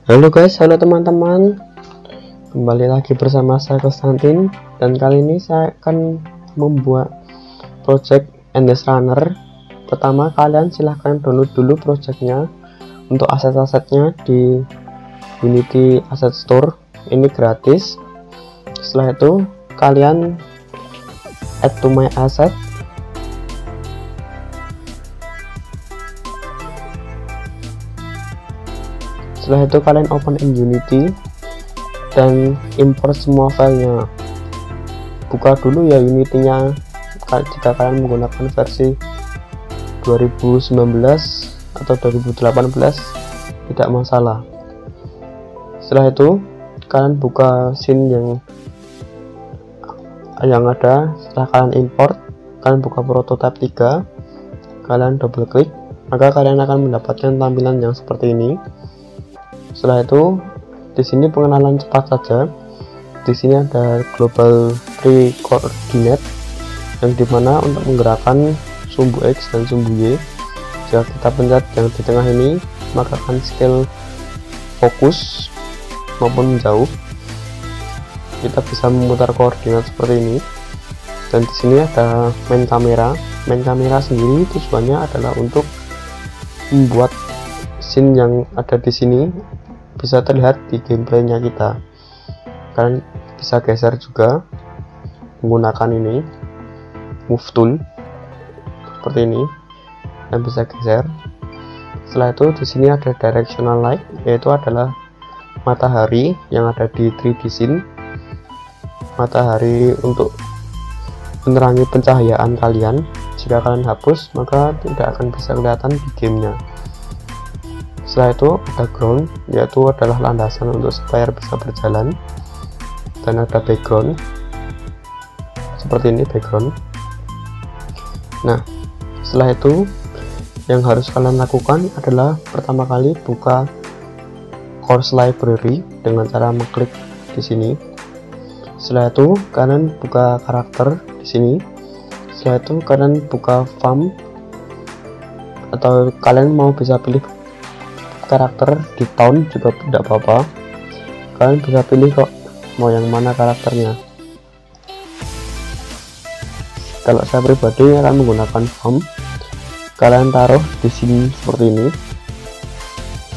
Halo guys, halo teman-teman. Kembali lagi bersama saya Konstantin, dan kali ini saya akan membuat project Endes Runner. Pertama, kalian silahkan download dulu projectnya untuk aset-asetnya di Unity Asset Store. Ini gratis. Setelah itu kalian add to my asset. Setelah itu kalian open in Unity dan import semua filenya. Buka dulu ya Unity-nya jika kalian menggunakan versi 2019 atau 2018 tidak masalah. Setelah itu kalian buka scene yang ada. Setelah kalian import, kalian buka prototype 3, kalian double klik, maka kalian akan mendapatkan tampilan yang seperti ini. Setelah itu, di sini pengenalan cepat saja. Di sini ada global tree coordinate, yang dimana untuk menggerakkan sumbu X dan sumbu Y. Jika kita pencet yang di tengah ini, maka akan scale fokus maupun menjauh. Kita bisa memutar koordinat seperti ini. Dan di sini ada main kamera. Main kamera sendiri tujuannya adalah untuk membuat scene yang ada di sini bisa terlihat di gameplaynya kita. Kalian bisa geser juga menggunakan ini move tool seperti ini, dan bisa geser. Setelah itu di sini ada directional light, yaitu adalah matahari yang ada di 3D scene. Matahari untuk menerangi pencahayaan kalian. Jika kalian hapus, maka tidak akan bisa kelihatan di gamenya. Setelah itu ada ground, yaitu adalah landasan untuk supaya bisa berjalan, dan ada background seperti ini, background. Nah, setelah itu yang harus kalian lakukan adalah pertama kali buka course library dengan cara mengklik di sini. Setelah itu kalian buka karakter di sini. Setelah itu kalian buka farm, atau kalian mau bisa pilih karakter di town juga tidak apa-apa. Kalian bisa pilih kok mau yang mana karakternya. Kalau saya pribadi akan menggunakan farm. Kalian taruh di sini seperti ini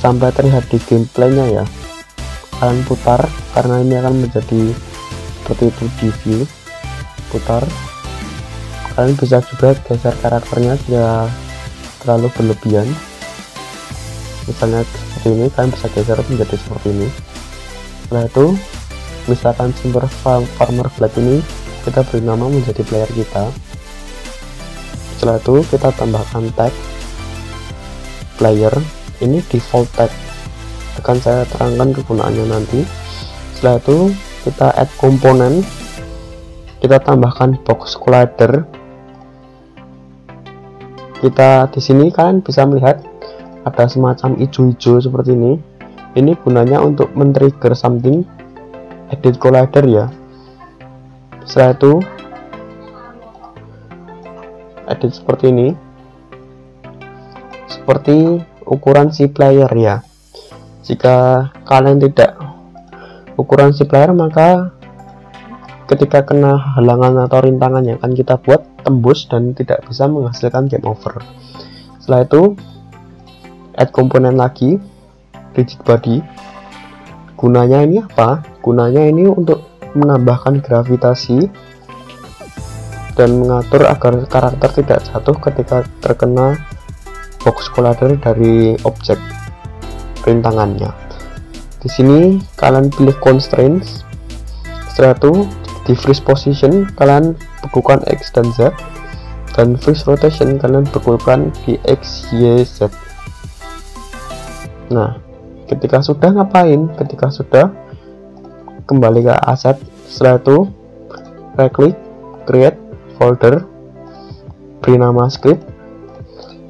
sampai terlihat di gameplaynya ya. Kalian putar karena ini akan menjadi seperti itu di view. Putar. Kalian bisa juga geser karakternya jika terlalu berlebihan. Misalnya seperti ini, kalian bisa geser menjadi seperti ini. Setelah itu, misalkan Silver Farmer Black ini kita beri nama menjadi player kita. Setelah itu kita tambahkan tag player. Ini default tag, akan saya terangkan kegunaannya nanti. Setelah itu kita add komponen, kita tambahkan box collider. Kita di sini kalian bisa melihat ada semacam hijau-hijau seperti ini. Ini gunanya untuk men-trigger something, edit collider ya. Setelah itu edit seperti ini, seperti ukuran si player ya. Jika kalian tidak ukuran si player, maka ketika kena halangan atau rintangan yang akan kita buat tembus dan tidak bisa menghasilkan game over. Setelah itu add komponen lagi, rigid body. Gunanya ini apa? Gunanya ini untuk menambahkan gravitasi dan mengatur agar karakter tidak jatuh ketika terkena box collider dari objek rintangannya. Di sini kalian pilih constraints. Setelah itu di freeze position kalian bekukan X dan Z, dan freeze rotation kalian bekukan di X, Y, Z. Nah, ketika sudah ngapain? Ketika sudah kembali ke aset. Setelah itu right click, create folder, beri nama script.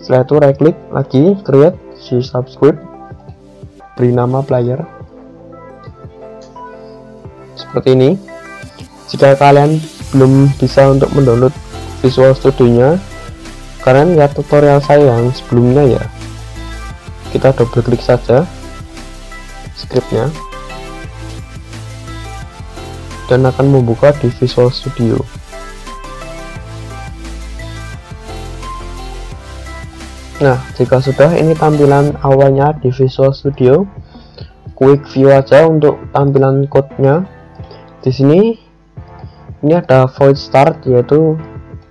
Setelah itu right click lagi, create C# script, beri nama player seperti ini. Jika kalian belum bisa untuk mendownload Visual Studio-nya, kalian lihat tutorial saya yang sebelumnya ya. Kita double klik saja. scriptnya dan akan membuka di Visual Studio. Nah, jika sudah, ini tampilan awalnya di Visual Studio. Quick view aja untuk tampilan code-nya. Di sini ini ada void start, yaitu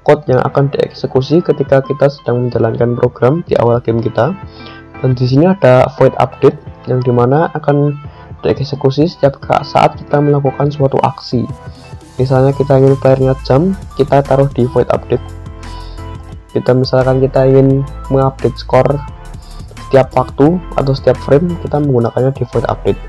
code yang akan dieksekusi ketika kita sedang menjalankan program di awal game kita. Dan di sini ada void update yang dimana akan dieksekusi setiap saat kita melakukan suatu aksi. Misalnya kita ingin playernya jump, kita taruh di void update. Misalkan kita ingin mengupdate skor setiap waktu atau setiap frame, kita menggunakannya di void update.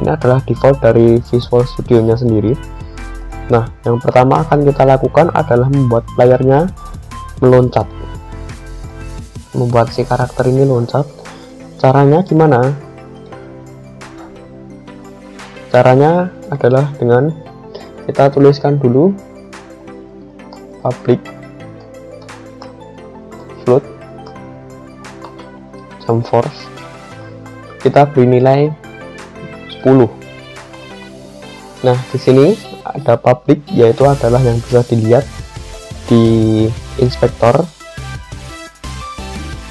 Ini adalah default dari Visual Studio nya sendiri. Nah, yang pertama akan kita lakukan adalah membuat playernya meloncat, membuat si karakter ini loncat. Caranya gimana? Caranya adalah dengan kita tuliskan dulu public float jump force, kita beri nilai 10. Nah, di sini ada public, yaitu adalah yang bisa dilihat di inspektor.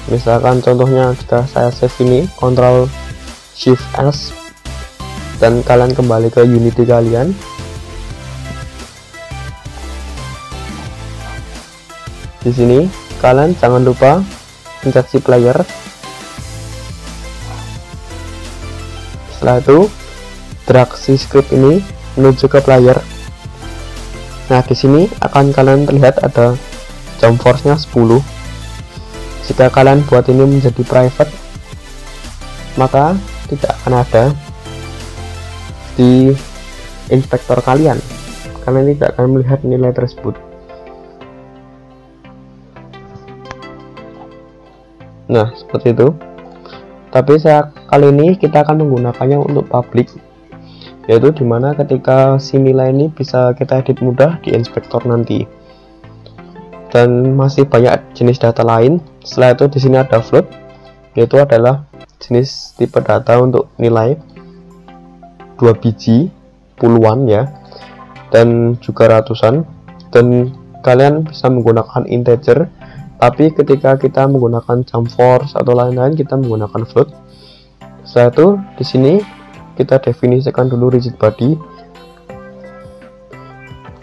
Misalkan contohnya jika saya save ini, Ctrl Shift S, dan kalian kembali ke Unity kalian, di sini kalian jangan lupa pencet si player. Setelah itu drag si script ini menuju ke player. Nah, di sini akan kalian terlihat ada jump force-nya 10. Jika kalian buat ini menjadi private, maka tidak akan ada di inspektor kalian, kalian tidak akan melihat nilai tersebut. Nah, seperti itu. Tapi kali ini kita akan menggunakannya untuk public, yaitu dimana ketika si nilai ini bisa kita edit mudah di inspektor nanti. Dan masih banyak jenis data lain. Setelah itu di sini ada float, yaitu adalah jenis tipe data untuk nilai 2 biji, puluhan ya, dan juga ratusan. Dan kalian bisa menggunakan integer, tapi ketika kita menggunakan jump force atau lain-lain, kita menggunakan float. Setelah itu di sini kita definisikan dulu rigid body.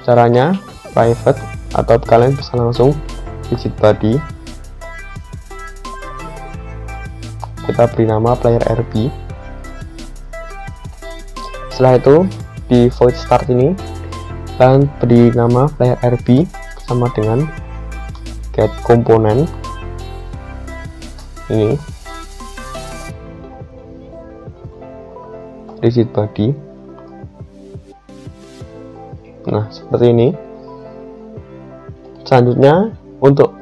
Caranya private, atau kalian bisa langsung rigid body. Kita beri nama player RB. Setelah itu di void start ini kalian beri nama player RB sama dengan get komponen ini rigid body. Nah, seperti ini. Selanjutnya, untuk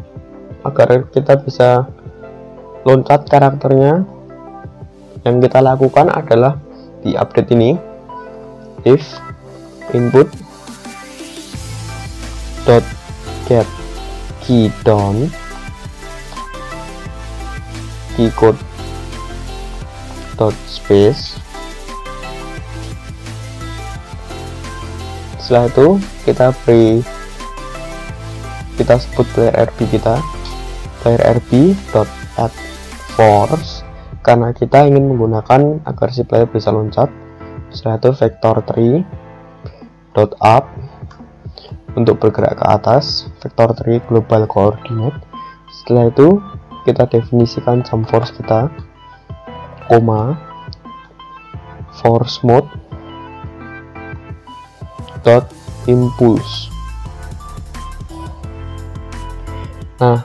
agar kita bisa loncat karakternya, yang kita lakukan adalah di update ini, if input dot get key down key code dot space. Setelah itu kita sebut player RB kita, player RB dot add force, karena kita ingin menggunakan agar si player bisa loncat. Setelah itu vector 3 dot up untuk bergerak ke atas, vector 3 global coordinate. Setelah itu kita definisikan jump force kita, koma force mode dot impulse. Nah,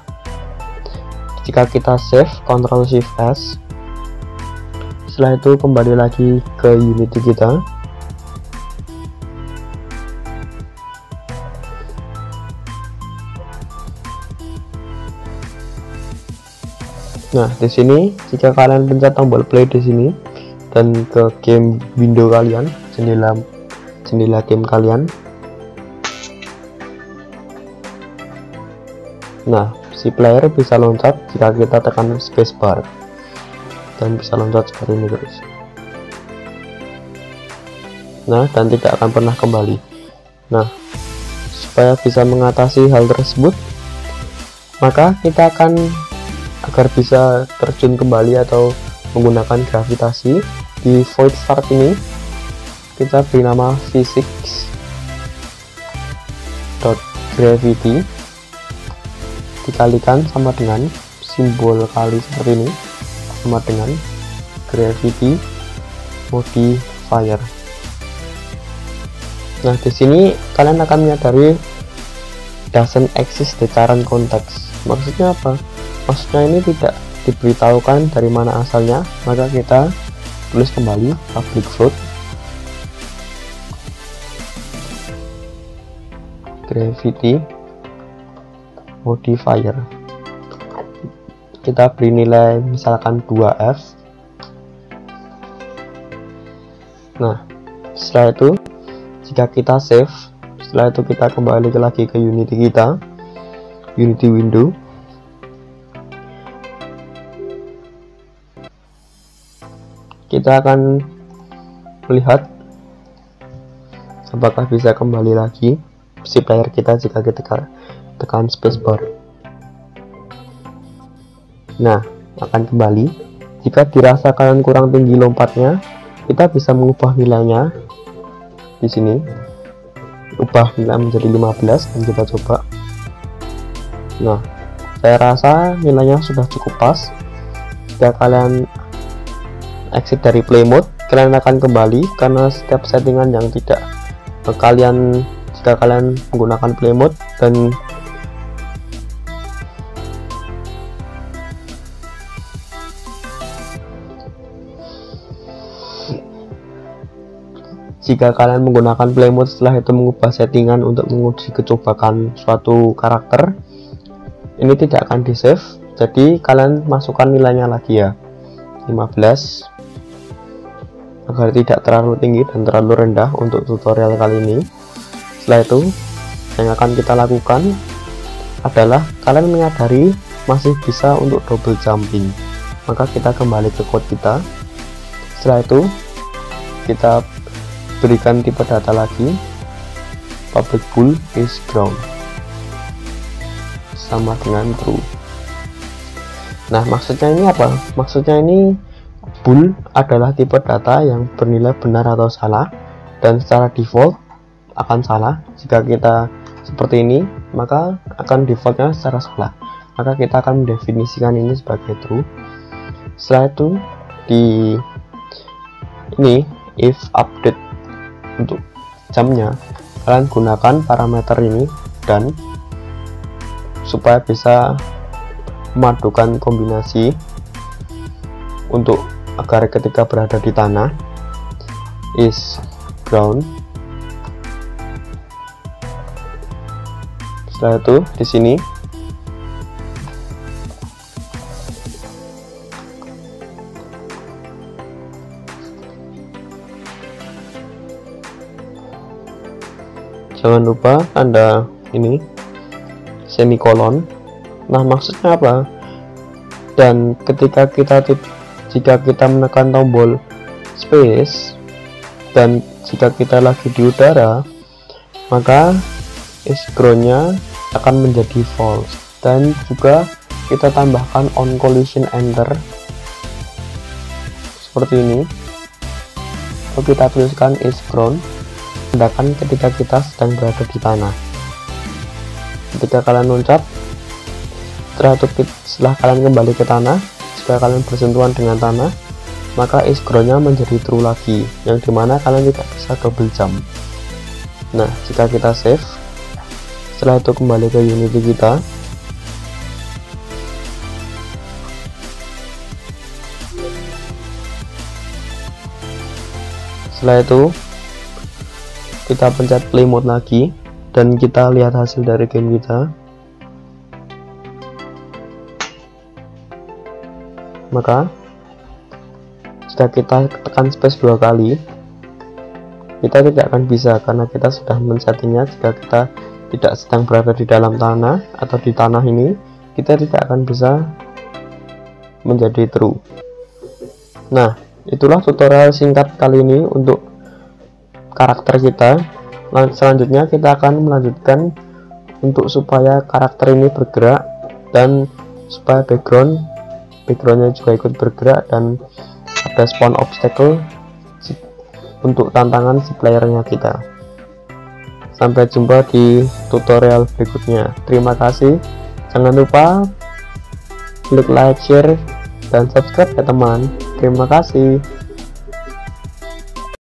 jika kita save, Ctrl Shift S, setelah itu kembali lagi ke Unity kita. Nah, di sini jika kalian pencet tombol play di sini dan ke game window kalian, jendela game kalian. Nah, si player bisa loncat jika kita tekan spacebar dan bisa loncat seperti ini guys. Nah, dan tidak akan pernah kembali. Nah, supaya bisa mengatasi hal tersebut, maka kita akan, agar bisa terjun kembali atau menggunakan gravitasi, di void start ini kita beri nama physics.gravity dikalikan sama dengan simbol kali seperti ini, sama dengan gravity modifier. Nah, di sini kalian akan menyadari doesn't exist the current context. Maksudnya apa? Maksudnya ini tidak diberitahukan dari mana asalnya, maka kita tulis kembali public float gravity modifier. Kita beri nilai misalkan 2F. Nah, setelah itu jika kita save, setelah itu kita kembali lagi ke Unity kita, Unity window. Kita akan melihat apakah bisa kembali lagi si player kita jika kita tekan spacebar. Nah, akan kembali. Jika dirasa kalian kurang tinggi lompatnya, kita bisa mengubah nilainya di sini. Ubah nilai menjadi 15 dan kita coba. Nah, saya rasa nilainya sudah cukup pas. Jika kalian exit dari play mode, kalian akan kembali karena setiap settingan yang tidak jika kalian menggunakan play mode dan jika kalian menggunakan play mode setelah itu mengubah settingan untuk menguji kecobakan suatu karakter, ini tidak akan di save. Jadi kalian masukkan nilainya lagi ya, 15, agar tidak terlalu tinggi dan terlalu rendah untuk tutorial kali ini. Setelah itu yang akan kita lakukan adalah kalian menyadari masih bisa untuk double jumping, maka kita kembali ke code kita. Setelah itu kita berikan tipe data lagi, public bool is ground sama dengan true. Nah, maksudnya ini apa? Maksudnya ini bool adalah tipe data yang bernilai benar atau salah, dan secara default akan salah. Jika kita seperti ini, maka akan defaultnya secara salah, maka kita akan mendefinisikan ini sebagai true. Setelah itu di ini if update untuk jamnya, kalian gunakan parameter ini dan supaya bisa memadukan kombinasi untuk agar ketika berada di tanah is ground. Setelah itu di sini jangan lupa tanda ini semikolon. Nah, maksudnya apa? Dan jika kita menekan tombol space dan jika kita lagi di udara, maka is ground-nya akan menjadi false. Dan juga kita tambahkan on collision enter seperti ini. Lalu kita tuliskan is ground, sedangkan ketika kita sedang berada di tanah. Ketika kalian loncat, setelah kalian kembali ke tanah, jika kalian bersentuhan dengan tanah, maka is ground-nya menjadi true lagi, yang dimana kalian tidak bisa double jump. Nah, jika kita save, setelah itu kembali ke Unity kita, setelah itu kita pencet play mode lagi dan kita lihat hasil dari game kita. Maka jika kita tekan space 2 kali, kita tidak akan bisa karena kita sudah men-settingnya. Jika kita tidak sedang berada di dalam tanah atau di tanah ini, kita tidak akan bisa menjadi true. Nah, itulah tutorial singkat kali ini untuk karakter kita. Selanjutnya kita akan melanjutkan untuk supaya karakter ini bergerak dan supaya backgroundnya juga ikut bergerak, dan ada spawn obstacle untuk tantangan si playernya kita. Sampai jumpa di tutorial berikutnya. Terima kasih. Jangan lupa klik like, share, dan subscribe ya teman. Terima kasih.